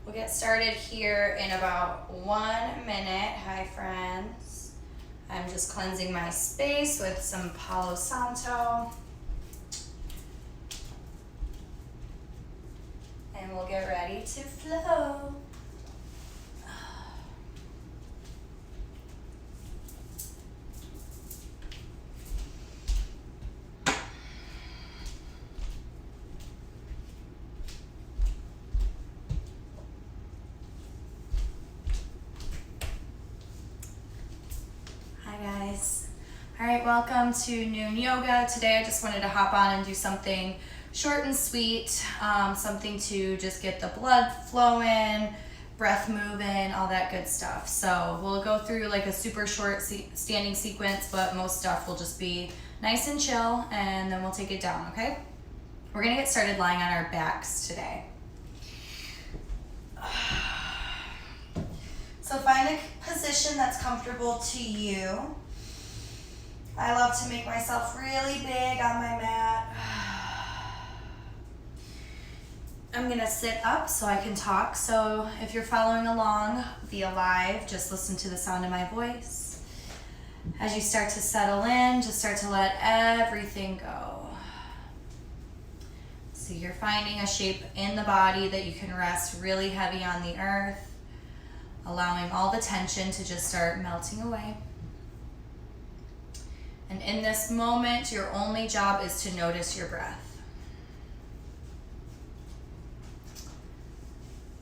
We'll get started here in about 1 minute. Hi, friends. I'm just cleansing my space with some Palo Santo. And we'll get ready to flow. All right, welcome to Noon Yoga. Today I just wanted to hop on and do something short and sweet, something to just get the blood flowing, breath moving, all that good stuff. So we'll go through like a super short standing sequence, but most stuff will just be nice and chill, and then we'll take it down, okay? We're gonna get started lying on our backs today. So find a position that's comfortable to you. I love to make myself really big on my mat. I'm gonna sit up so I can talk. So if you're following along via live, just listen to the sound of my voice. As you start to settle in, just start to let everything go. So you're finding a shape in the body that you can rest really heavy on the earth, allowing all the tension to just start melting away. And in this moment, your only job is to notice your breath.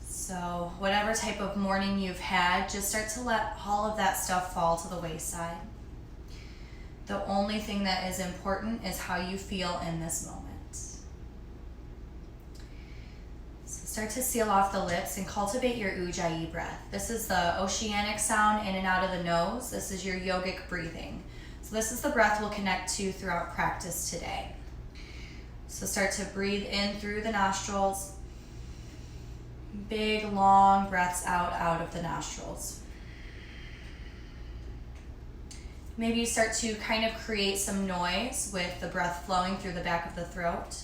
So whatever type of morning you've had, just start to let all of that stuff fall to the wayside. The only thing that is important is how you feel in this moment. So start to seal off the lips and cultivate your Ujjayi breath. This is the oceanic sound in and out of the nose. This is your yogic breathing. So this is the breath we'll connect to throughout practice today. So start to breathe in through the nostrils. Big, long breaths out of the nostrils. Maybe you start to kind of create some noise with the breath flowing through the back of the throat.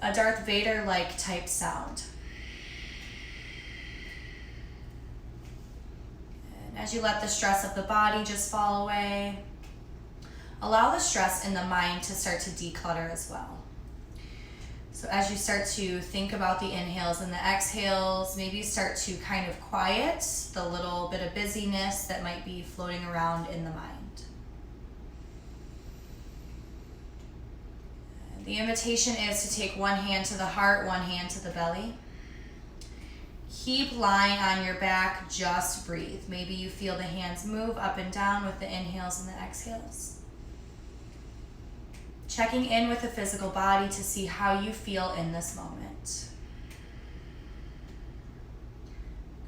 A Darth Vader-like type sound. As you let the stress of the body just fall away, allow the stress in the mind to start to declutter as well. So as you start to think about the inhales and the exhales, maybe you start to kind of quiet the little bit of busyness that might be floating around in the mind. The invitation is to take one hand to the heart, one hand to the belly. Keep lying on your back, just breathe. Maybe you feel the hands move up and down with the inhales and the exhales. Checking in with the physical body to see how you feel in this moment.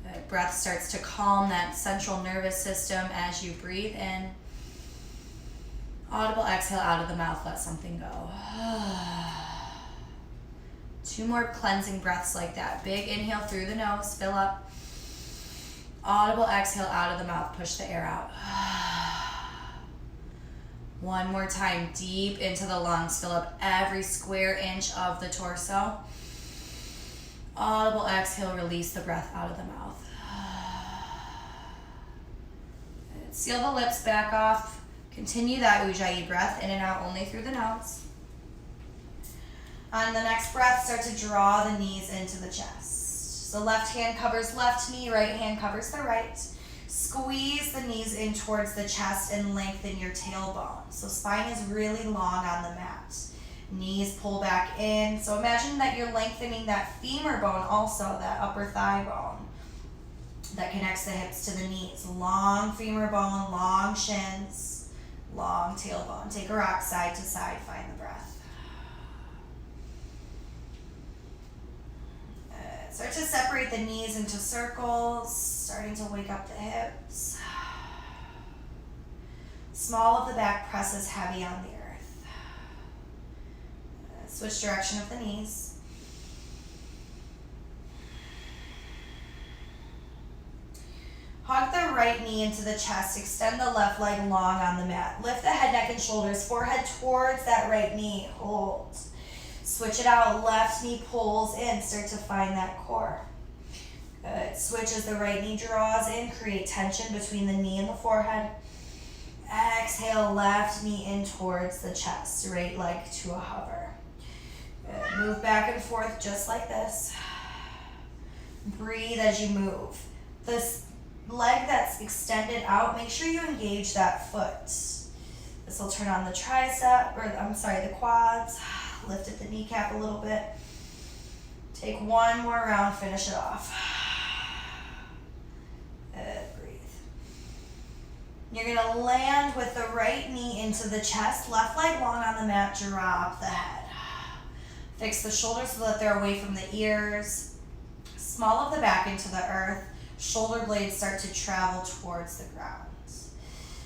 Good. Breath starts to calm that central nervous system as you breathe in. Audible exhale out of the mouth, let something go. 2 more cleansing breaths like that. Big inhale through the nose, fill up. Audible exhale out of the mouth, push the air out. 1 more time, deep into the lungs, fill up every square inch of the torso. Audible exhale, release the breath out of the mouth. Seal the lips back off. Continue that Ujjayi breath in and out only through the nose. On the next breath, start to draw the knees into the chest. So left hand covers left knee, right hand covers the right. Squeeze the knees in towards the chest and lengthen your tailbone. So spine is really long on the mat. Knees pull back in. So imagine that you're lengthening that femur bone also, that upper thigh bone that connects the hips to the knees. Long femur bone, long shins, long tailbone. Take a rock side to side, find the breath. Start to separate the knees into circles, starting to wake up the hips. Small of the back presses heavy on the earth. Switch direction of the knees. Hug the right knee into the chest, extend the left leg long on the mat. Lift the head, neck, and shoulders, forehead towards that right knee, hold. Switch it out, left knee pulls in, start to find that core. Good, switch as the right knee draws in, create tension between the knee and the forehead. Exhale, left knee in towards the chest, right leg to a hover. Good, move back and forth just like this. Breathe as you move. This leg that's extended out, make sure you engage that foot. This will turn on the tricep, the quads. Lift at the kneecap a little bit. Take one more round, finish it off. Good, breathe. You're gonna land with the right knee into the chest, left leg long on the mat, drop the head. Fix the shoulders so that they're away from the ears. Small of the back into the earth. Shoulder blades start to travel towards the ground.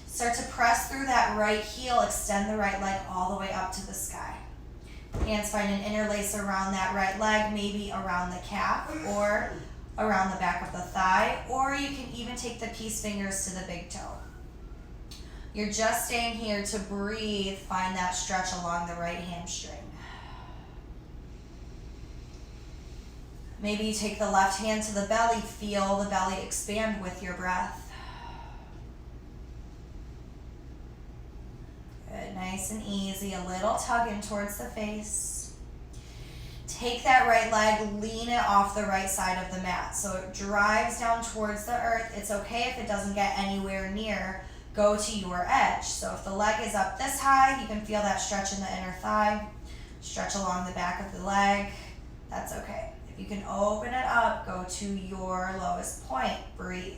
Start to press through that right heel, extend the right leg all the way up to the sky. Hands find an interlace around that right leg, maybe around the calf or around the back of the thigh, or you can even take the peace fingers to the big toe. You're just staying here to breathe, find that stretch along the right hamstring. Maybe you take the left hand to the belly, feel the belly expand with your breath. Good, nice and easy, a little tug in towards the face. Take that right leg, lean it off the right side of the mat. So it drives down towards the earth. It's okay if it doesn't get anywhere near. Go to your edge. So if the leg is up this high, you can feel that stretch in the inner thigh. Stretch along the back of the leg. That's okay. If you can open it up, go to your lowest point. Breathe.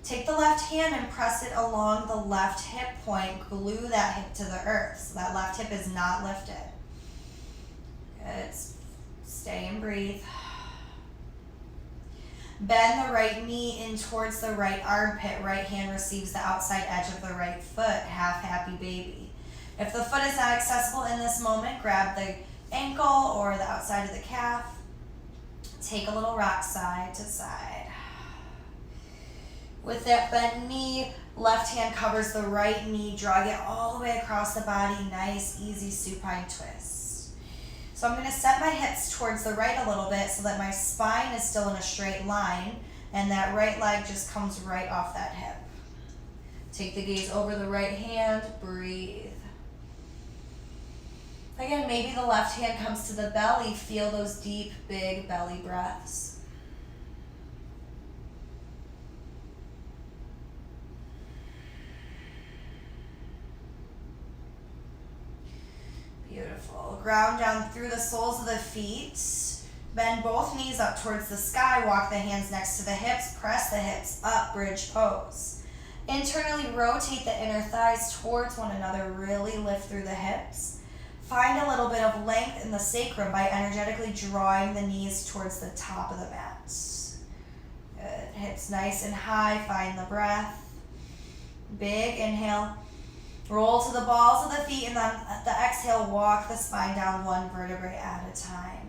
Take the left hand and press it along the left hip point. Glue that hip to the earth so that left hip is not lifted. Good. Stay and breathe. Bend the right knee in towards the right armpit. Right hand receives the outside edge of the right foot. Half happy baby. If the foot is not accessible in this moment, grab the ankle or the outside of the calf. Take a little rock side to side. With that bent knee, left hand covers the right knee, drag it all the way across the body. Nice, easy supine twist. So I'm going to set my hips towards the right a little bit so that my spine is still in a straight line and that right leg just comes right off that hip. Take the gaze over the right hand, breathe. Again, maybe the left hand comes to the belly. Feel those deep, big belly breaths. Beautiful. Ground down through the soles of the feet. Bend both knees up towards the sky. Walk the hands next to the hips. Press the hips up, bridge pose. Internally rotate the inner thighs towards one another. Really lift through the hips. Find a little bit of length in the sacrum by energetically drawing the knees towards the top of the mat. Good. Hips nice and high. Find the breath. Big inhale. Roll to the balls of the feet, and then at the exhale, walk the spine down one vertebrae at a time.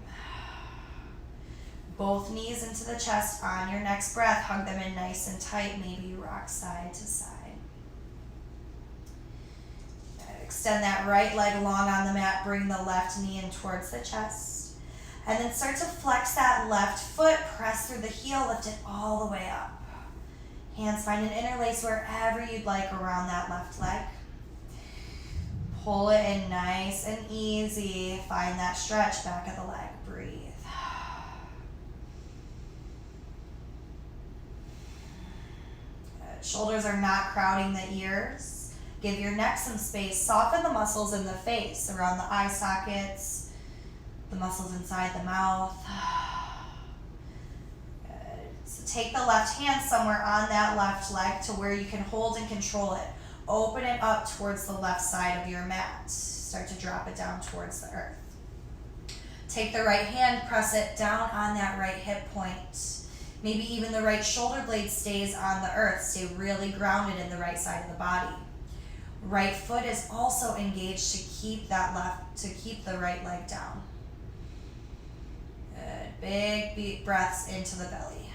Both knees into the chest. On your next breath, hug them in nice and tight. Maybe you rock side to side. Extend that right leg long on the mat. Bring the left knee in towards the chest. And then start to flex that left foot. Press through the heel. Lift it all the way up. Hands find an interlace wherever you'd like around that left leg. Pull it in nice and easy. Find that stretch back of the leg. Breathe. Good. Shoulders are not crowding the ears. Give your neck some space. Soften the muscles in the face, around the eye sockets, the muscles inside the mouth. Good. So take the left hand somewhere on that left leg to where you can hold and control it. Open it up towards the left side of your mat. Start to drop it down towards the earth. Take the right hand, press it down on that right hip point. Maybe even the right shoulder blade stays on the earth. Stay really grounded in the right side of the body. Right foot is also engaged to keep the right leg down. Good. Big deep breaths into the belly.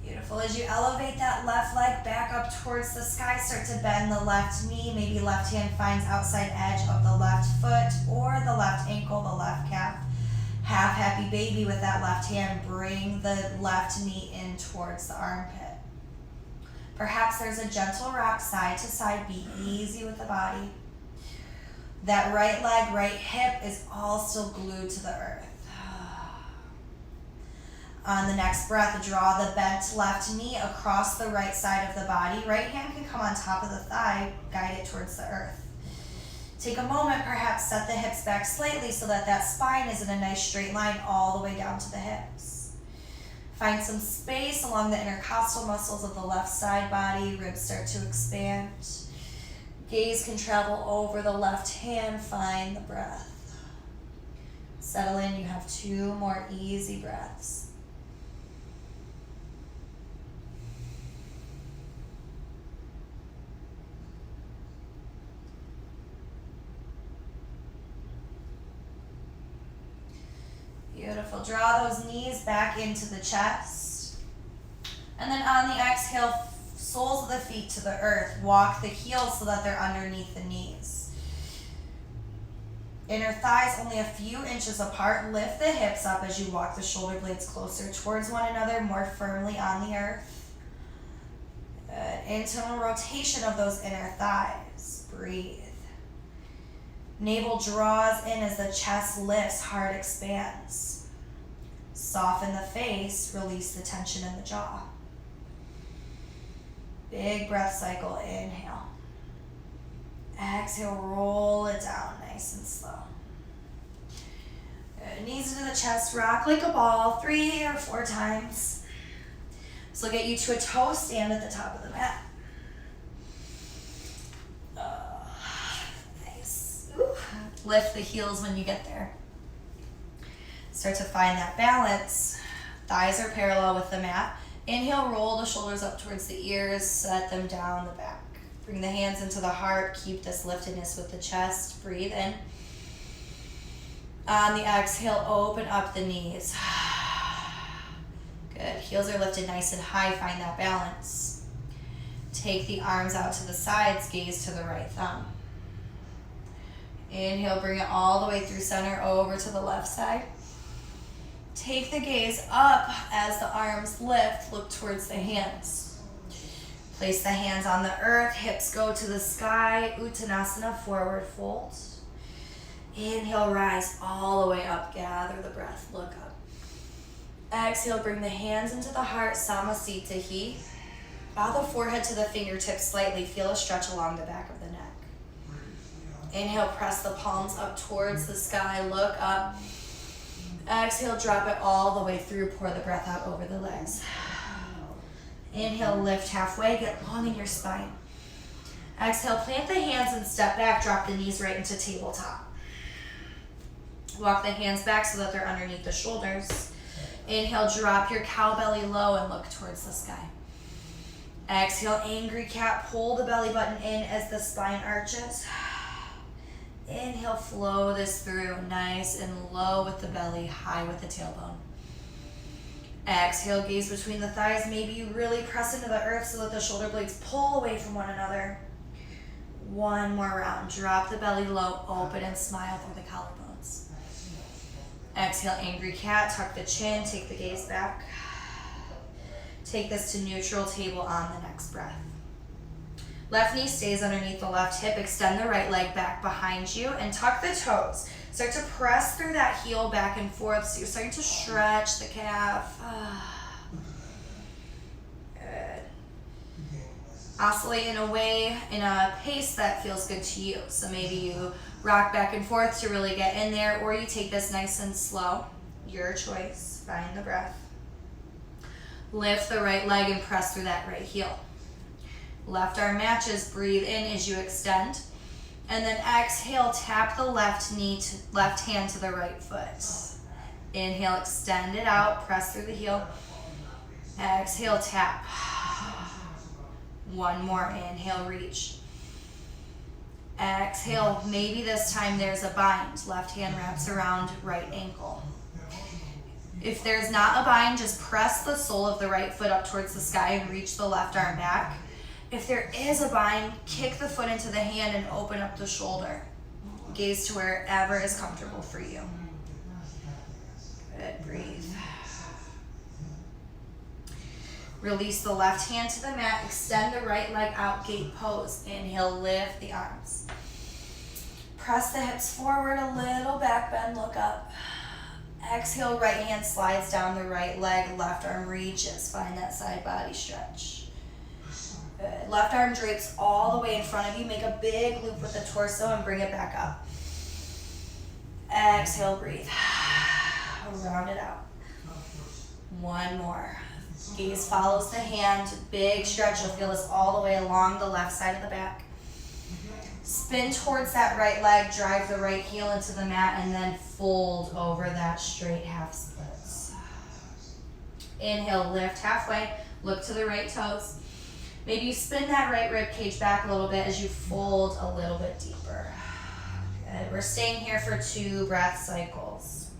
Beautiful. Beautiful. As you elevate that left leg back up towards the sky, start to bend the left knee. Maybe left hand finds outside edge of the left foot or the left ankle, the left calf. Half happy baby with that left hand. Bring the left knee in towards the armpit. Perhaps there's a gentle rock side to side. Be easy with the body. That right leg, right hip is all still glued to the earth. On the next breath, draw the bent left knee across the right side of the body. Right hand can come on top of the thigh, guide it towards the earth. Take a moment, perhaps set the hips back slightly so that that spine is in a nice straight line all the way down to the hips. Find some space along the intercostal muscles of the left side body. Ribs start to expand. Gaze can travel over the left hand. Find the breath. Settle in. You have 2 more easy breaths. Beautiful. Draw those knees back into the chest. And then on the exhale, soles of the feet to the earth. Walk the heels so that they're underneath the knees. Inner thighs only a few inches apart. Lift the hips up as you walk the shoulder blades closer towards one another, more firmly on the earth. Good. Internal rotation of those inner thighs. Breathe. Navel draws in as the chest lifts, heart expands. Soften the face, release the tension in the jaw. Big breath cycle, inhale. Exhale, roll it down nice and slow. Good. Knees into the chest, rock like a ball 3 or 4 times. This will get you to a toe stand at the top of the mat. Lift the heels when you get there. Start to find that balance. Thighs are parallel with the mat. Inhale, roll the shoulders up towards the ears, set them down the back. Bring the hands into the heart, keep this liftedness with the chest. Breathe in. On the exhale, open up the knees. Good, heels are lifted nice and high, find that balance. Take the arms out to the sides, gaze to the right thumb. Inhale, bring it all the way through center over to the left side. Take the gaze up as the arms lift, look towards the hands. Place the hands on the earth, hips go to the sky, Uttanasana, forward fold. Inhale, rise all the way up, gather the breath, look up. Exhale, bring the hands into the heart, Samasthita. Bow the forehead to the fingertips slightly, feel a stretch along the back of the neck. Inhale, press the palms up towards the sky, look up. Exhale, drop it all the way through, pour the breath out over the legs. Inhale, lift halfway, get long in your spine. Exhale, plant the hands and step back, drop the knees right into tabletop. Walk the hands back so that they're underneath the shoulders. Inhale, drop your cow belly low and look towards the sky. Exhale, angry cat, pull the belly button in as the spine arches. Inhale, flow this through, nice and low with the belly, high with the tailbone. Exhale, gaze between the thighs. Maybe you really press into the earth so that the shoulder blades pull away from one another. One more round. Drop the belly low, open and smile through the collarbones. Exhale, angry cat, tuck the chin, take the gaze back. Take this to neutral table on the next breath. Left knee stays underneath the left hip. Extend the right leg back behind you and tuck the toes. Start to press through that heel back and forth. So you're starting to stretch the calf. Good. Oscillate in a pace that feels good to you. So maybe you rock back and forth to really get in there, or you take this nice and slow. Your choice. Find the breath. Lift the right leg and press through that right heel. Left arm matches, breathe in as you extend. And then exhale, tap the left hand to the right foot. Inhale, extend it out, press through the heel. Exhale, tap. One more, inhale, reach. Exhale, maybe this time there's a bind. Left hand wraps around right ankle. If there's not a bind, just press the sole of the right foot up towards the sky and reach the left arm back. If there is a bind, kick the foot into the hand and open up the shoulder. Gaze to wherever is comfortable for you. Good, breathe. Release the left hand to the mat, extend the right leg out, gate pose. Inhale, lift the arms. Press the hips forward a little, back bend, look up. Exhale, right hand slides down the right leg, left arm reaches. Find that side body stretch. Good. Left arm drapes all the way in front of you. Make a big loop with the torso and bring it back up. Exhale, breathe. Round it out. One more. Gaze follows the hand. Big stretch. You'll feel this all the way along the left side of the back. Spin towards that right leg, drive the right heel into the mat, and then fold over that straight half splits. Inhale, lift halfway, look to the right toes. Maybe you spin that right rib cage back a little bit as you fold a little bit deeper. Good. We're staying here for 2 breath cycles.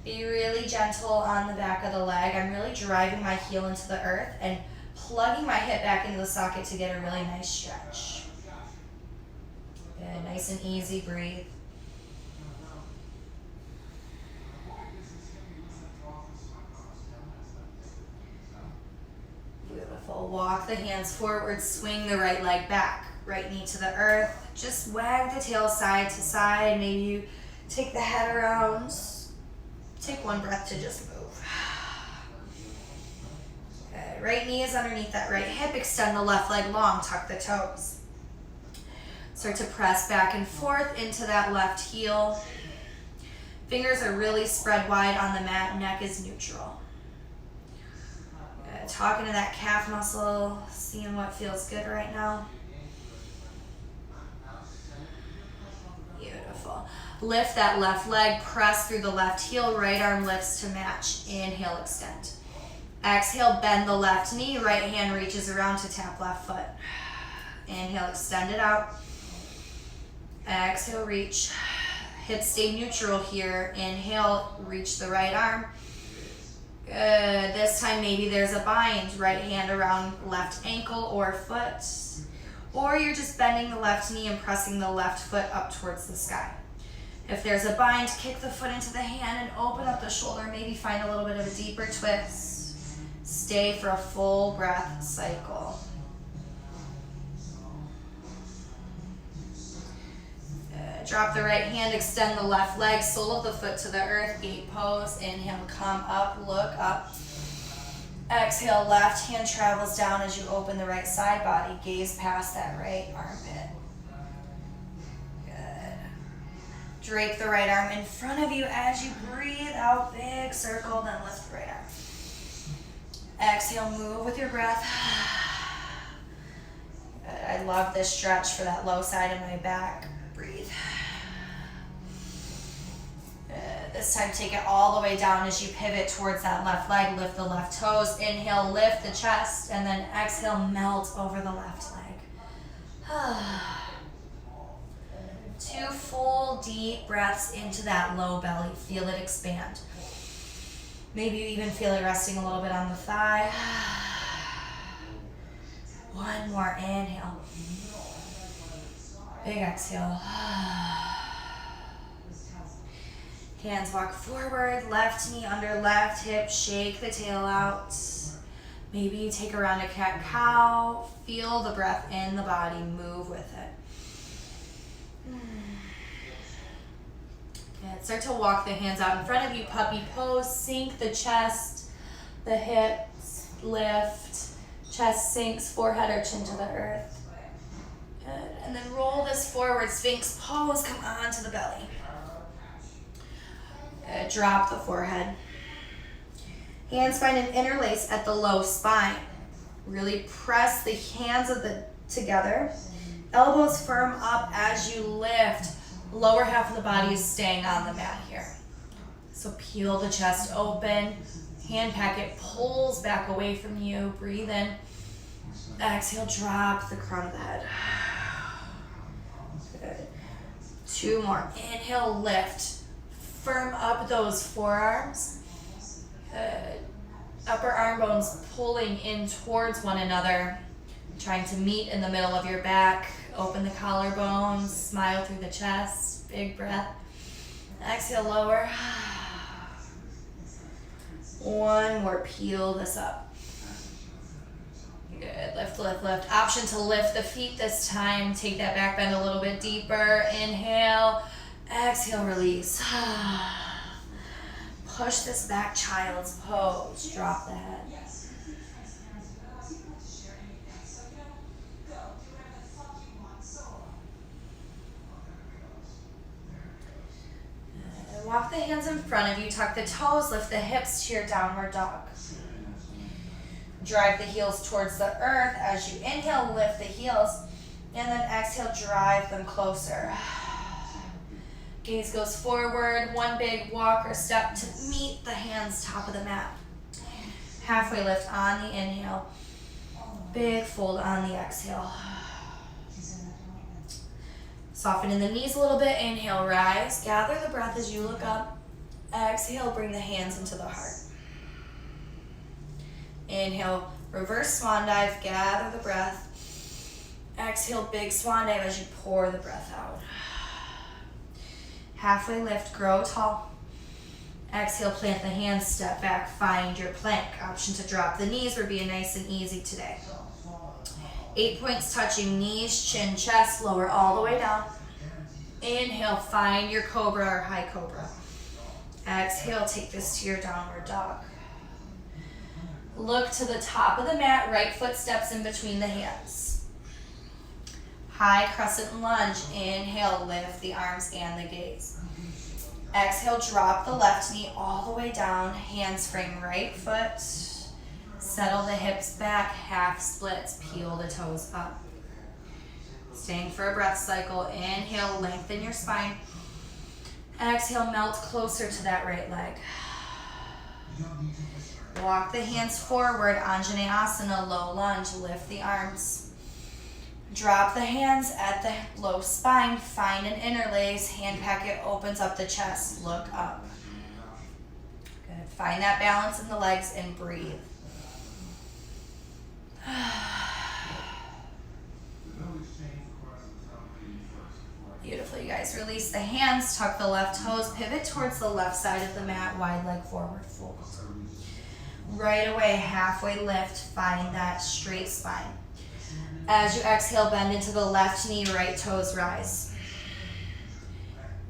Be really gentle on the back of the leg. I'm really driving my heel into the earth and plugging my hip back into the socket to get a really nice stretch. Good, nice and easy, breathe. Beautiful. Walk the hands forward, swing the right leg back. Right knee to the earth. Just wag the tail side to side. Maybe you take the head around. Take one breath to just move. Okay, right knee is underneath that right hip. Extend the left leg long, tuck the toes. Start to press back and forth into that left heel. Fingers are really spread wide on the mat. Neck is neutral. Talking to that calf muscle, seeing what feels good right now. Beautiful. Lift that left leg, press through the left heel, right arm lifts to match. Inhale, extend. Exhale, bend the left knee, right hand reaches around to tap left foot. Inhale, extend it out. Exhale, reach. Hips stay neutral here. Inhale, reach the right arm. Good. This time maybe there's a bind. Right hand around left ankle or foot. Or you're just bending the left knee and pressing the left foot up towards the sky. If there's a bind, kick the foot into the hand and open up the shoulder. Maybe find a little bit of a deeper twist. Stay for a full breath cycle. Drop the right hand, extend the left leg, sole of the foot to the earth, gate pose. Inhale, come up, look up. Exhale, left hand travels down as you open the right side body. Gaze past that right armpit. Good. Drape the right arm in front of you as you breathe out, big circle, then lift the right arm. Exhale, move with your breath. Good. I love this stretch for that low side of my back. Breathe. This time take it all the way down as you pivot towards that left leg. Lift the left toes. Inhale, lift the chest, and then exhale, melt over the left leg. 2 full deep breaths into that low belly. Feel it expand. Maybe you even feel it resting a little bit on the thigh. One more inhale. Big exhale. Hands walk forward, left knee under left hip, shake the tail out. Maybe you take around a cat-cow, feel the breath in the body, move with it. Good. Start to walk the hands out in front of you, puppy pose, sink the chest, the hips, lift, chest sinks, forehead or chin to the earth. Good. And then roll this forward, Sphinx pose, come on to the belly. Drop the forehead. Hands find an interlace at the low spine. Really press the hands together. Elbows firm up as you lift. Lower half of the body is staying on the mat here. So peel the chest open. Hand packet pulls back away from you. Breathe in. Exhale, drop the crown of the head. Good. 2 more. Inhale, lift. Firm up those forearms. Good. Upper arm bones pulling in towards one another, trying to meet in the middle of your back. Open the collarbones, smile through the chest, big breath. Exhale, lower. One more, peel this up. Good, lift, lift, lift. Option to lift the feet this time. Take that back bend a little bit deeper. Inhale, exhale, release. Push this back, child's pose. Drop the head. Walk the hands in front of you, tuck the toes, lift the hips to your downward dog. Drive the heels towards the earth. As you inhale, lift the heels, and then exhale, drive them closer. Gaze goes forward, one big walk or step to meet the hands top of the mat. Halfway lift on the inhale, big fold on the exhale. Soften in the knees a little bit. Inhale, rise. Gather the breath as you look up. Exhale, bring the hands into the heart. Inhale, reverse swan dive. Gather the breath. Exhale, big swan dive as you pour the breath out. Halfway lift, grow tall. Exhale, plant the hands, step back, find your plank. Option to drop the knees. We're being nice and easy today. 8 points touching, knees, chin, chest, lower all the way down. Inhale, find your cobra or high cobra. Exhale, take this to your downward dog. Look to the top of the mat, right foot steps in between the hands. High crescent lunge. Inhale, lift the arms and the gaze. Exhale, drop the left knee all the way down, hands frame right foot. Settle the hips back, half splits, peel the toes up. Staying for a breath cycle. Inhale, lengthen your spine. Exhale, melt closer to that right leg. Walk the hands forward, Anjaneyasana, low lunge, lift the arms. Drop the hands at the low spine, find an interlace, hand packet opens up the chest, look up. Good, find that balance in the legs and breathe. Beautiful, you guys. Release the hands, tuck the left toes, pivot towards the left side of the mat, wide leg forward fold. Right away, halfway lift, find that straight spine. As you exhale, bend into the left knee, right toes rise.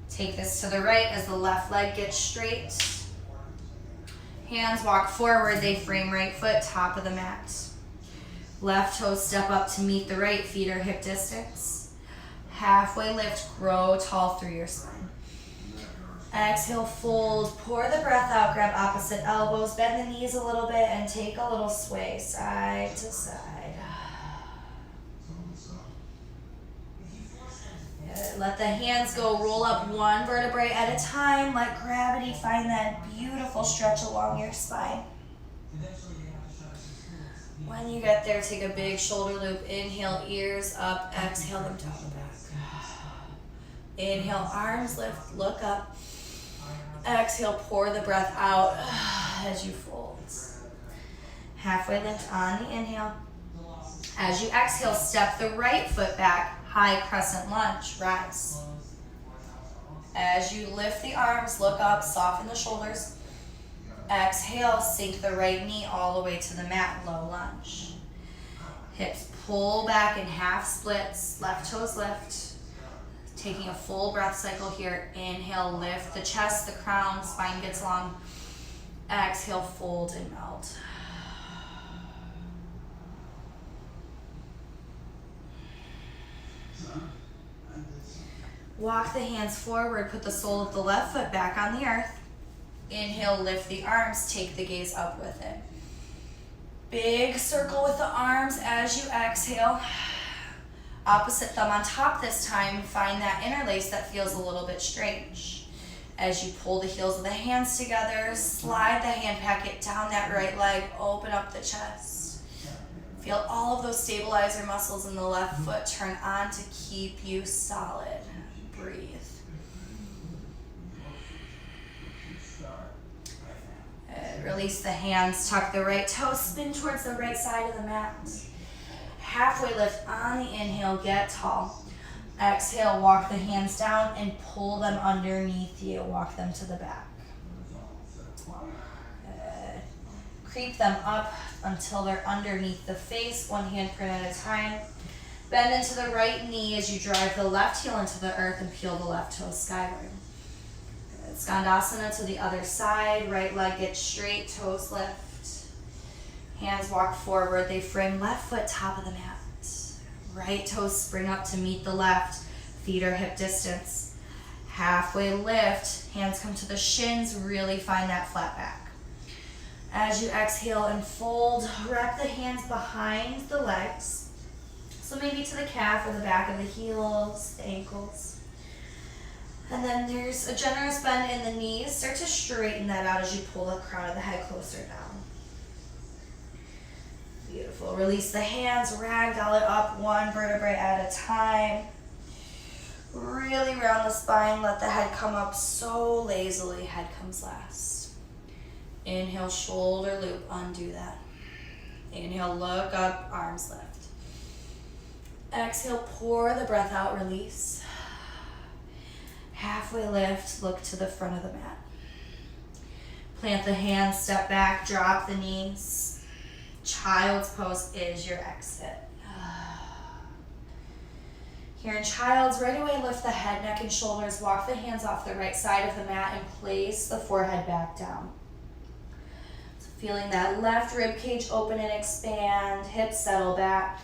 Take this to the right as the left leg gets straight. Hands walk forward, they frame right foot, top of the mat. Left toes step up to meet the right, feet are hip distance. Halfway lift, grow tall through your spine. Exhale, fold, pour the breath out, grab opposite elbows, bend the knees a little bit, and take a little sway side to side. Good. Let the hands go, roll up one vertebrae at a time, let gravity find that beautiful stretch along your spine. When you get there, take a big shoulder loop. Inhale, ears up. Exhale them down the back. Inhale, arms lift, look up. Exhale, pour the breath out as you fold. Halfway lift on the inhale. As you exhale, step the right foot back. High crescent lunge, rise. As you lift the arms, look up, soften the shoulders. Exhale, sink the right knee all the way to the mat, low lunge. Hips pull back in half splits, left toes lift. Taking a full breath cycle here. Inhale, lift the chest, the crown, spine gets long. Exhale, fold and melt. Walk the hands forward, put the sole of the left foot back on the earth. Inhale, lift the arms, take the gaze up with it. Big circle with the arms as you exhale. Opposite thumb on top this time, find that interlace that feels a little bit strange. As you pull the heels of the hands together, slide the hand packet down that right leg, open up the chest. Feel all of those stabilizer muscles in the left foot turn on to keep you solid. Breathe. Good. Release the hands, tuck the right toes, spin towards the right side of the mat. Halfway lift on the inhale, get tall. Exhale, walk the hands down and pull them underneath you. Walk them to the back. Good. Creep them up until they're underneath the face, one handprint at a time. Bend into the right knee as you drive the left heel into the earth and peel the left toe skyward. Good. Skandasana to the other side. Right leg gets straight, toes lift. Hands walk forward. They frame left foot top of the mat. Right toes spring up to meet the left. Feet are hip distance. Halfway lift. Hands come to the shins. Really find that flat back. As you exhale and fold, wrap the hands behind the legs. So maybe to the calf or the back of the heels, the ankles. And then there's a generous bend in the knees. Start to straighten that out as you pull the crown of the head closer down. Beautiful. Release the hands, ragdoll it up one vertebrae at a time. Really round the spine, let the head come up so lazily. Head comes last. Inhale, shoulder loop, undo that. Inhale, look up, arms lift. Exhale, pour the breath out, release. Halfway lift, look to the front of the mat. Plant the hands, step back, drop the knees. Child's pose is your exit. Here in child's, right away lift the head, neck, and shoulders. Walk the hands off the right side of the mat and place the forehead back down. So feeling that left rib cage open and expand, hips settle back.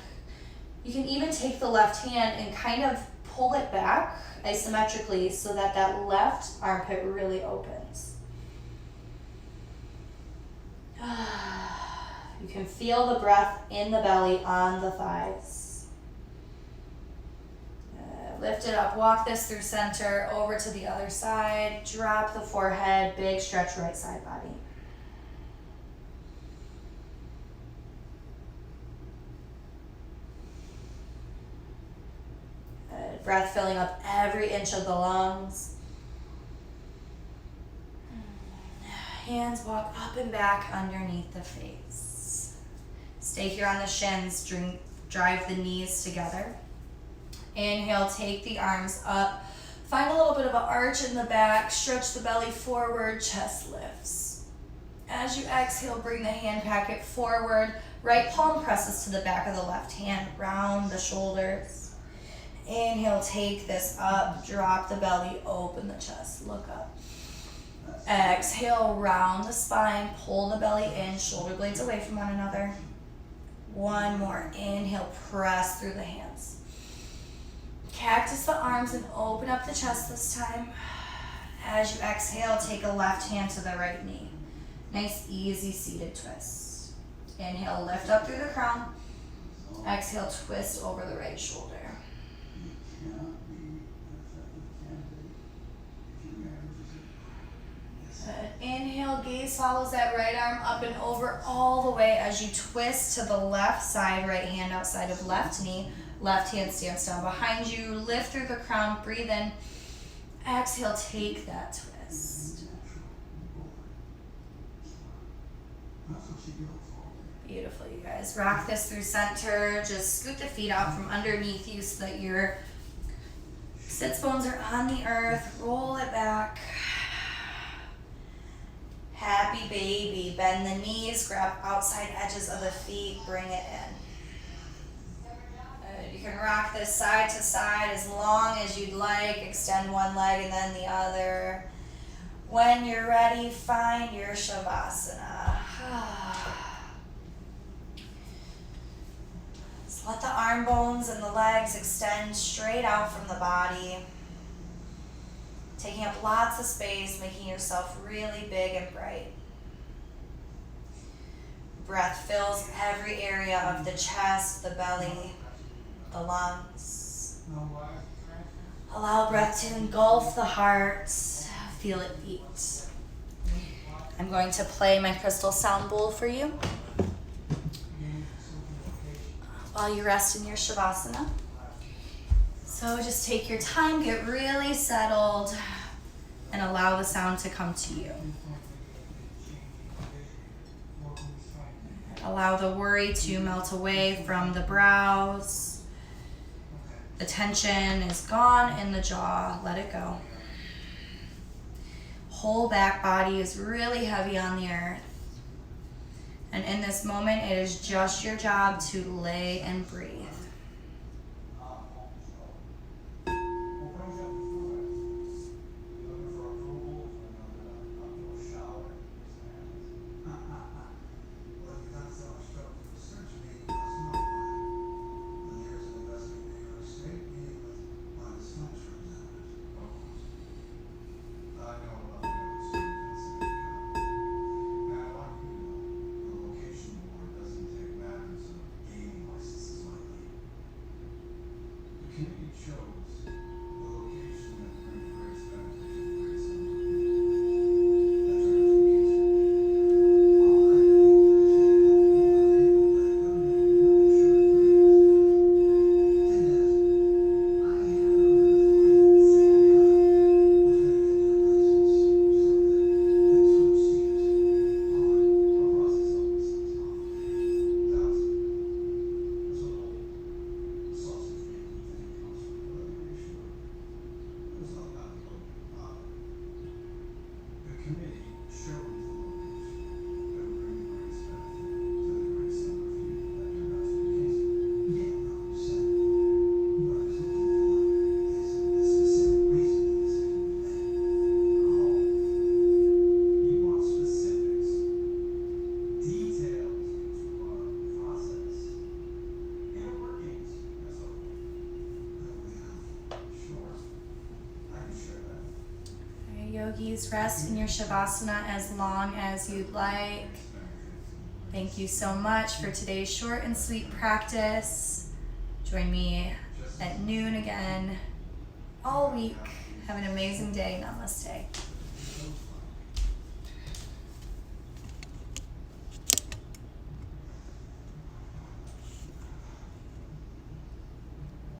You can even take the left hand and kind of pull it back isometrically so that that left armpit really opens. You can feel the breath in the belly, on the thighs. Lift it up, walk this through center, over to the other side. Drop the forehead, big stretch right side body. Good. Breath filling up every inch of the lungs. Hands walk up and back underneath the face. Stay here on the shins, drive the knees together. Inhale, take the arms up. Find a little bit of an arch in the back, stretch the belly forward, chest lifts. As you exhale, bring the hand packet forward. Right palm presses to the back of the left hand, round the shoulders. Inhale, take this up, drop the belly, open the chest, look up. Exhale, round the spine, pull the belly in, shoulder blades away from one another. One more. Inhale, press through the hands. Cactus the arms and open up the chest this time. As you exhale, take a left hand to the right knee. Nice, easy seated twist. Inhale, lift up through the crown. Exhale, twist over the right shoulder. Good. Inhale, gaze follows that right arm up and over all the way as you twist to the left side, right hand outside of left knee. Left hand stands down behind you. Lift through the crown, breathe in. Exhale, take that twist. Beautiful, you guys. Rock this through center. Just scoot the feet out from underneath you so that your sits bones are on the earth. Roll it back. Happy baby. Bend the knees, grab outside edges of the feet, bring it in. Good. You can rock this side to side as long as you'd like. Extend one leg and then the other. When you're ready, find your Shavasana. So let the arm bones and the legs extend straight out from the body. Taking up lots of space, making yourself really big and bright. Breath fills every area of the chest, the belly, the lungs. Allow breath to engulf the heart. Feel it beat. I'm going to play my crystal sound bowl for you while you rest in your Shavasana. So just take your time, get really settled, and allow the sound to come to you. Allow the worry to melt away from the brows. The tension is gone in the jaw. Let it go. Whole back body is really heavy on the earth. And in this moment, it is just your job to lay and breathe. Yogis, rest in your Shavasana as long as you'd like. Thank you so much for today's short and sweet practice. Join me at noon again all week. Have an amazing day. Namaste.